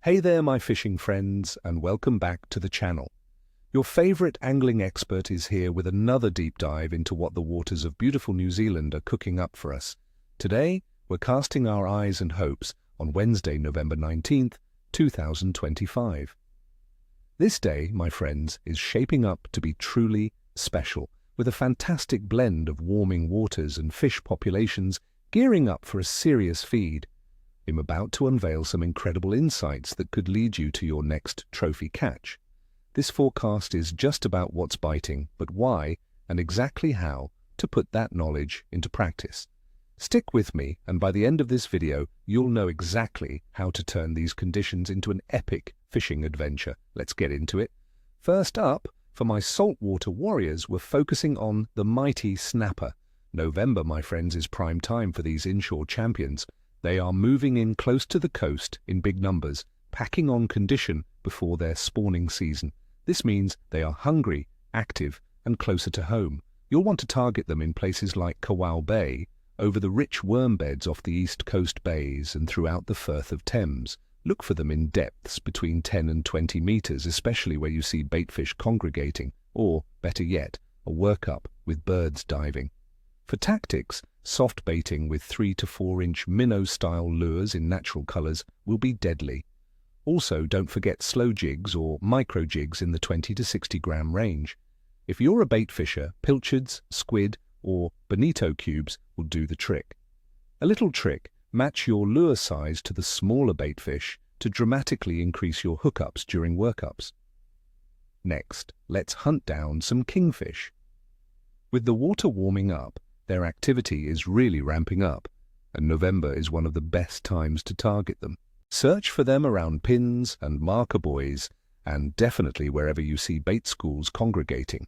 Hey there, my fishing friends, and welcome back to the channel. Your favorite angling expert is here with another deep dive into what the waters of beautiful New Zealand are cooking up for us. Today, we're casting our eyes and hopes on Wednesday, November 19th, 2025. This day, my friends, is shaping up to be truly special, with a fantastic blend of warming waters and fish populations gearing up for a serious feed. I'm about to unveil some incredible insights that could lead you to your next trophy catch. This forecast is just about what's biting, but why and exactly how to put that knowledge into practice. Stick with me, and by the end of this video, you'll know exactly how to turn these conditions into an epic fishing adventure. Let's get into it. First up, for my saltwater warriors, we're focusing on the mighty snapper. November, my friends, is prime time for these inshore champions. They are moving in close to the coast in big numbers, packing on condition before their spawning season. This means they are hungry, active, and closer to home. You'll want to target them in places like Kowal Bay, over the rich worm beds off the east coast bays and throughout the Firth of Thames. Look for them in depths between 10 and 20 meters, especially where you see baitfish congregating, or, better yet, a workup with birds diving. For tactics, soft baiting with 3 to 4 inch minnow-style lures in natural colors will be deadly. Also, don't forget slow jigs or micro jigs in the 20 to 60 gram range. If you're a bait fisher, pilchards, squid, or bonito cubes will do the trick. A little trick: match your lure size to the smaller bait fish to dramatically increase your hookups during workups. Next, let's hunt down some kingfish. With the water warming up, their activity is really ramping up, and November is one of the best times to target them. Search for them around pins and marker buoys, and definitely wherever you see bait schools congregating.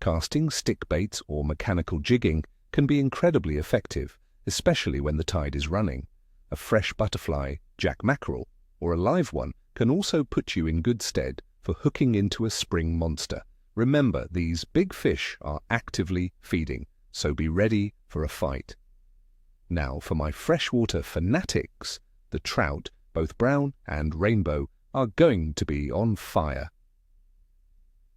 Casting stick baits or mechanical jigging can be incredibly effective, especially when the tide is running. A fresh butterfly, jack mackerel, or a live one can also put you in good stead for hooking into a spring monster. Remember, these big fish are actively feeding, so be ready for a fight. Now, for my freshwater fanatics, the trout, both brown and rainbow, are going to be on fire.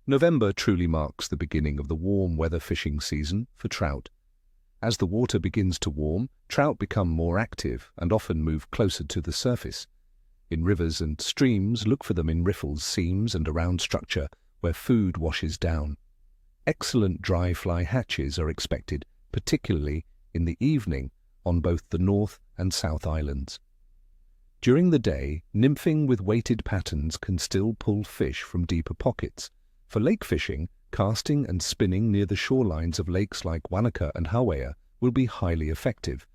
November truly marks the beginning of the warm weather fishing season for trout. As the water begins to warm, trout become more active and often move closer to the surface. In rivers and streams, look for them in riffles, seams, and around structure where food washes down. Excellent dry fly hatches are expected, particularly in the evening on both the North and South Islands. During the day, nymphing with weighted patterns can still pull fish from deeper pockets. For lake fishing, casting and spinning near the shorelines of lakes like Wanaka and Hawea will be highly effective.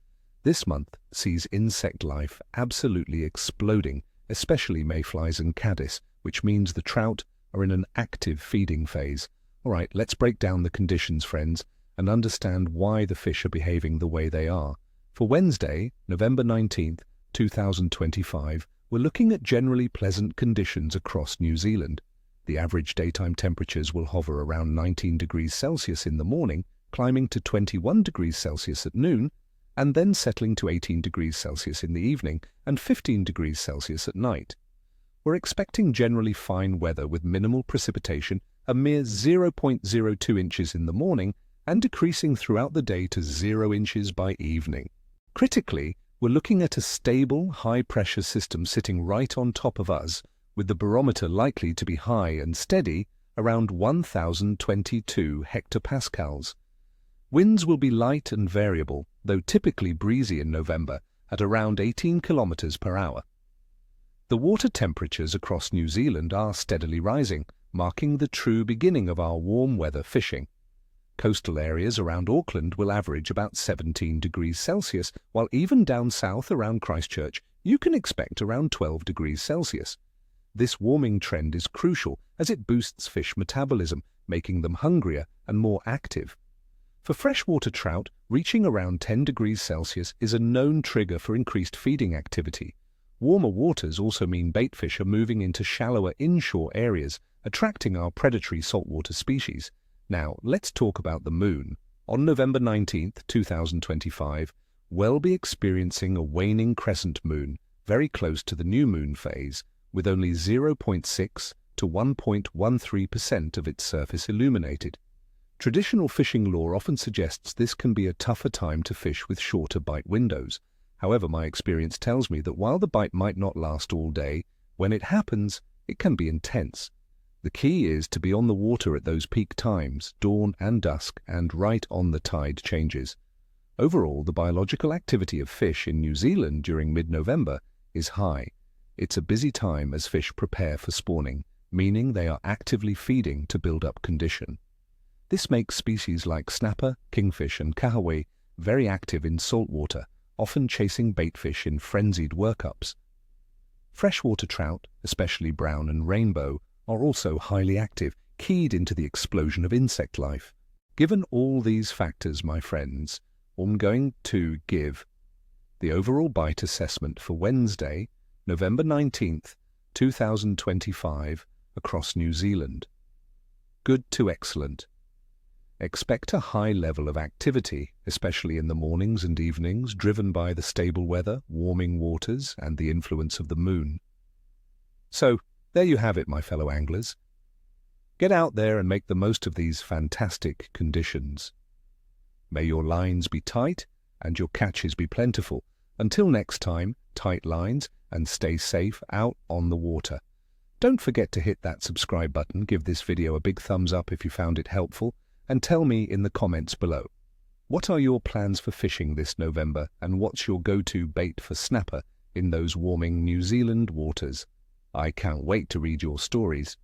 This month sees insect life absolutely exploding, especially mayflies and caddis, which means the trout are in an active feeding phase. All right, let's break down the conditions, friends, and understand why the fish are behaving the way they are. For Wednesday, November 19th, 2025, we're looking at generally pleasant conditions across New Zealand. The average daytime temperatures will hover around 19 degrees Celsius in the morning, climbing to 21 degrees Celsius at noon, and then settling to 18 degrees Celsius in the evening and 15 degrees Celsius at night. We're expecting generally fine weather with minimal precipitation, a mere 0.02 inches in the morning, and decreasing throughout the day to 0 inches by evening. Critically, we're looking at a stable, high-pressure system sitting right on top of us, with the barometer likely to be high and steady around 1022 hectopascals. Winds will be light and variable, though typically breezy in November at around 18 kilometers per hour. The water temperatures across New Zealand are steadily rising, marking the true beginning of our warm weather fishing. Coastal areas around Auckland will average about 17 degrees Celsius, while even down south around Christchurch you can expect around 12 degrees Celsius. This warming trend is crucial as it boosts fish metabolism, making them hungrier and more active. For freshwater trout, reaching around 10 degrees Celsius is a known trigger for increased feeding activity. Warmer waters also mean baitfish are moving into shallower inshore areas, attracting our predatory saltwater species. Now, let's talk about the moon. On November 19th, 2025, we'll be experiencing a waning crescent moon, very close to the new moon phase, with only 0.6 to 1.13% of its surface illuminated. Traditional fishing lore often suggests this can be a tougher time to fish with shorter bite windows. However, my experience tells me that while the bite might not last all day, when it happens, it can be intense. The key is to be on the water at those peak times, dawn and dusk, and right on the tide changes. Overall, the biological activity of fish in New Zealand during mid-November is high. It's a busy time as fish prepare for spawning, meaning they are actively feeding to build up condition. This makes species like snapper, kingfish and kahawai very active in saltwater, often chasing baitfish in frenzied workups. Freshwater trout, especially brown and rainbow, are also highly active, keyed into the explosion of insect life. Given all these factors, my friends, I'm going to give the overall bite assessment for Wednesday, November 19th, 2025, across New Zealand. Good to excellent. Expect a high level of activity, especially in the mornings and evenings, driven by the stable weather, warming waters, and the influence of the moon. So, there you have it, my fellow anglers. Get out there and make the most of these fantastic conditions. May your lines be tight and your catches be plentiful. Until next time, tight lines and stay safe out on the water. Don't forget to hit that subscribe button, give this video a big thumbs up if you found it helpful, and tell me in the comments below. What are your plans for fishing this November, and what's your go-to bait for snapper in those warming New Zealand waters? I can't wait to read your stories.